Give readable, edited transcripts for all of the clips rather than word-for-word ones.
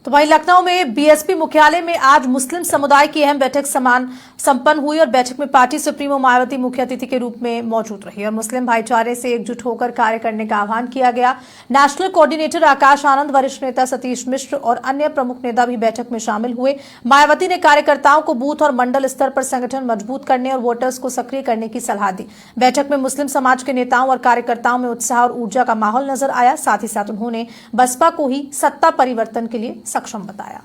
तो वहीं लखनऊ में बीएसपी मुख्यालय में आज मुस्लिम समुदाय की अहम बैठक संपन्न हुई और बैठक में पार्टी सुप्रीमो मायावती मुख्य अतिथि के रूप में मौजूद रही और मुस्लिम भाईचारे से एकजुट होकर कार्य करने का आह्वान किया गया। नेशनल कोऑर्डिनेटर आकाश आनंद, वरिष्ठ नेता सतीश मिश्र और अन्य प्रमुख नेता भी बैठक में शामिल हुए। मायावती ने कार्यकर्ताओं को बूथ और मंडल स्तर पर संगठन मजबूत करने और वोटर्स को सक्रिय करने की सलाह दी। बैठक में मुस्लिम समाज के नेताओं और कार्यकर्ताओं में उत्साह और ऊर्जा का माहौल नजर आया। साथ ही साथ उन्होंने बसपा को ही सत्ता परिवर्तन के लिए सक्षम बताया।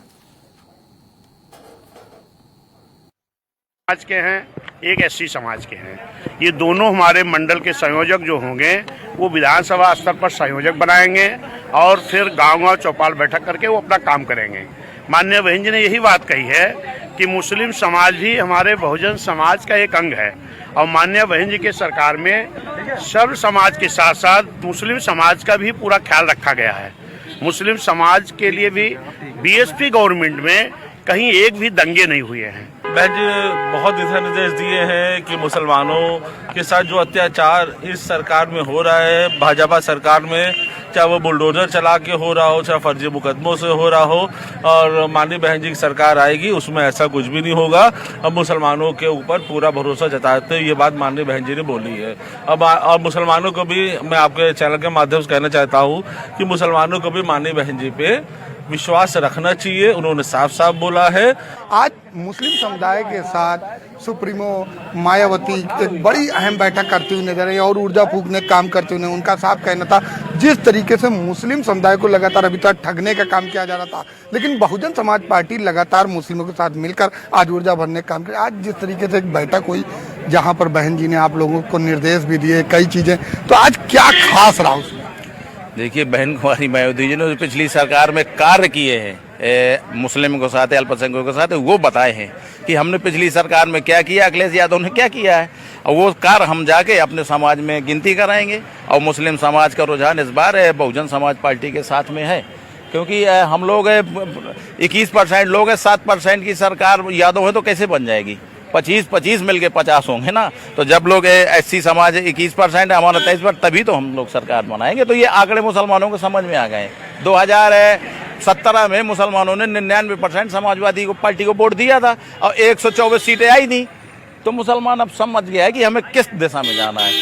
समाज के हैं, एक एससी समाज के हैं। ये दोनों हमारे मंडल के संयोजक जो होंगे वो विधानसभा स्तर पर संयोजक बनाएंगे और फिर गांव-गांव चौपाल बैठक करके वो अपना काम करेंगे। माननीय बहन जी ने यही बात कही है कि मुस्लिम समाज भी हमारे बहुजन समाज का एक अंग है और माननीय बहन जी के सरकार में सर्व समाज के साथ साथ मुस्लिम समाज का भी पूरा ख्याल रखा गया है। मुस्लिम समाज के लिए भी बीएसपी गवर्नमेंट में कहीं एक भी दंगे नहीं हुए हैं। बहन जी बहुत दिशा निर्देश दिए हैं कि मुसलमानों के साथ जो अत्याचार इस सरकार में हो रहा है, भाजपा सरकार में, चाहे वो बुलडोजर चला के हो रहा हो, चाहे फर्जी मुकदमों से हो रहा हो, और माननीय बहन जी की सरकार आएगी उसमें ऐसा कुछ भी नहीं होगा। अब मुसलमानों के ऊपर पूरा भरोसा जताते हुए ये बात माननीय बहन जी ने बोली है। अब और मुसलमानों को भी मैं आपके चैनल के माध्यम से कहना चाहता हूँ कि मुसलमानों को भी माननीय बहन जी पे विश्वास रखना चाहिए। उन्होंने साफ साफ बोला है। आज मुस्लिम समुदाय के साथ सुप्रीमो मायावती एक बड़ी अहम बैठक करती हुई नजर आई और ऊर्जा फूंकने काम करते हुए उनका साफ कहना था जिस तरीके से मुस्लिम समुदाय को लगातार अभी तक ठगने का काम किया जा रहा था, लेकिन बहुजन समाज पार्टी लगातार मुस्लिमों के साथ मिलकर आज ऊर्जा भरने का काम किया। आज जिस तरीके से एक बैठक हुई जहाँ पर बहन जी ने आप लोगों को निर्देश भी दिए कई चीजें, तो आज क्या खास रहा उसमें? देखिए, बहन कुमारी मायावती जी ने पिछली सरकार में कार्य किए हैं मुस्लिम के साथ, अल्पसंख्यकों के साथ, वो बताए हैं कि हमने पिछली सरकार में क्या किया, अखिलेश यादव ने क्या किया है, और वो कार्य हम जाके अपने समाज में गिनती कराएंगे। और मुस्लिम समाज का रुझान इस बार बहुजन समाज पार्टी के साथ में है, क्योंकि हम लोग 21% लोग हैं, 7% की सरकार यादव है तो कैसे बन जाएगी? 25-25 मिलके 50 होंगे ना। तो जब लोग एससी समाज 21% है, हमारा 23%, तभी तो हम लोग सरकार बनाएंगे। तो ये आंकड़े मुसलमानों को समझ में आ गए। 2017 में मुसलमानों ने 99% समाजवादी को पार्टी को वोट दिया था और 124 सीटें आई नहीं। तो मुसलमान अब समझ गया है कि हमें किस दिशा में जाना है।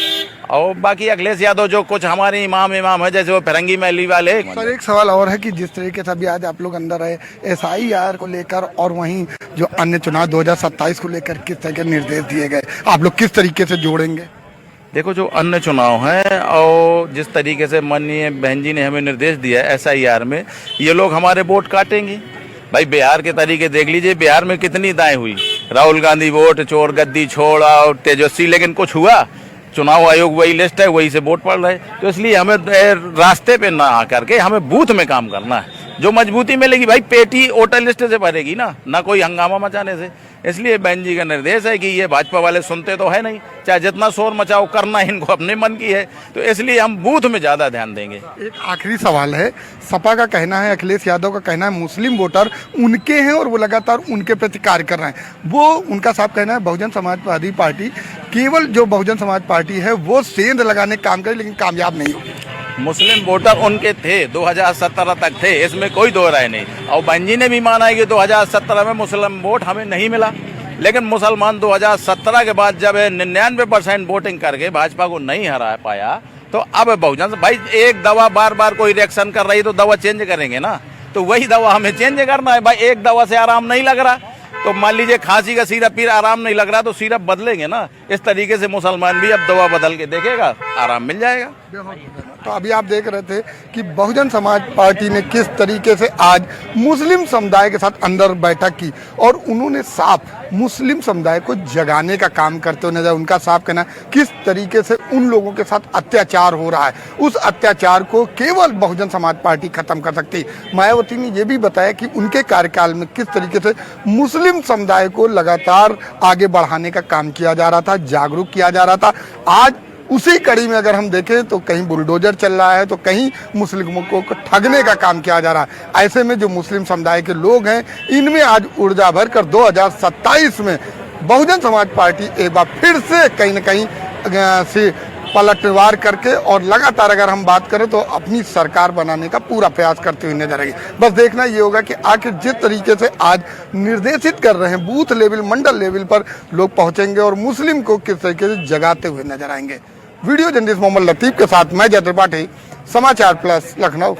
और बाकी अखिलेश यादव जो कुछ हमारे इमाम है, जैसे वो फिरंगी मैली वाले। सर, एक सवाल और है कि जिस तरीके से अभी आज आप लोग अंदर आए SIR को लेकर और वहीं जो अन्य चुनाव 2027 को लेकर किस तरह के निर्देश दिए गए, आप लोग किस तरीके से जोड़ेंगे? देखो, जो अन्य चुनाव हैं और जिस तरीके से माननीय बहन जी ने हमें निर्देश दिया है SIR में, ये लोग हमारे वोट काटेंगे। भाई बिहार के तरीके देख लीजिए, बिहार में कितनी दाएं हुई, राहुल गांधी वोट चोर, गद्दी छोड़ा और तेजस्वी, लेकिन कुछ हुआ? चुनाव आयोग वही लिस्ट है, वही से वोट पड़ रहे। तो इसलिए हमें रास्ते पे ना आकर के हमें बूथ में काम करना है। जो मजबूती मिलेगी भाई पेटी वोटर लिस्ट से भरेगी ना कोई हंगामा मचाने से। इसलिए बहन जी का निर्देश है कि ये भाजपा वाले सुनते तो है नहीं, चाहे जितना शोर मचाओ, करना इनको अपने मन की है, तो इसलिए हम बूथ में ज्यादा ध्यान देंगे। एक आखिरी सवाल है, सपा का कहना है, अखिलेश यादव का कहना है मुस्लिम वोटर उनके हैं और वो लगातार उनके प्रति कार्य कर रहे हैं। वो उनका साफ कहना है बहुजन समाजवादी पार्टी, केवल जो बहुजन समाज पार्टी है वो सेंध लगाने का काम करे, लेकिन कामयाब नहीं होगी। मुस्लिम वोटर उनके थे, 2017 तक थे, इसमें कोई दो राय नहीं। और बहन जी ने भी माना है कि 2017 में मुस्लिम वोट हमें नहीं मिला, लेकिन मुसलमान 2017 के बाद जब 99% वोटिंग करके भाजपा को नहीं हरा पाया, तो अब बहुजन भाई एक दवा बार बार कोई रिएक्शन कर रही तो दवा चेंज करेंगे ना, तो वही दवा हमें चेंज करना है। भाई एक दवा से आराम नहीं लग रहा, तो मान लीजिए खांसी का सिरप पी आराम नहीं लग रहा तो सिरप बदलेंगे ना। इस तरीके से मुसलमान भी अब दवा बदल के देखेगा, आराम मिल जाएगा। तो अभी आप देख रहे थे कि बहुजन समाज पार्टी ने किस तरीके से आज मुस्लिम समुदाय के साथ अंदर बैठक की और उन्होंने साफ मुस्लिम समुदाय को जगाने का काम करते हुए नजर। उनका साफ कहना किस तरीके से उन लोगों के साथ अत्याचार हो रहा है, उस अत्याचार को केवल बहुजन समाज पार्टी खत्म कर सकती है। मायावती ने यह भी बताया कि उनके कार्यकाल में किस तरीके से मुस्लिम समुदाय को लगातार आगे बढ़ाने का काम किया जा रहा था, जागरूक किया जा रहा था। आज उसी कड़ी में अगर हम देखें तो कहीं बुलडोजर चल रहा है तो कहीं मुस्लिमों को ठगने का काम किया जा रहा है। ऐसे में जो मुस्लिम समुदाय के लोग हैं, इनमें आज ऊर्जा भरकर 2027 में बहुजन समाज पार्टी एक बार फिर से कहीं न कहीं से पलटवार करके और लगातार अगर हम बात करें तो अपनी सरकार बनाने का पूरा प्रयास करते हुए नजर आएंगे। बस देखना ये होगा कि आखिर जिस तरीके से आज निर्देशित कर रहे हैं बूथ लेवल, मंडल लेवल पर लोग पहुंचेंगे और मुस्लिम को किस तरीके से जगाते हुए नजर आएंगे। वीडियो जर्नलिस्ट मोहम्मद लतीफ के साथ मैं जय त्रिपाठी, समाचार प्लस लखनऊ।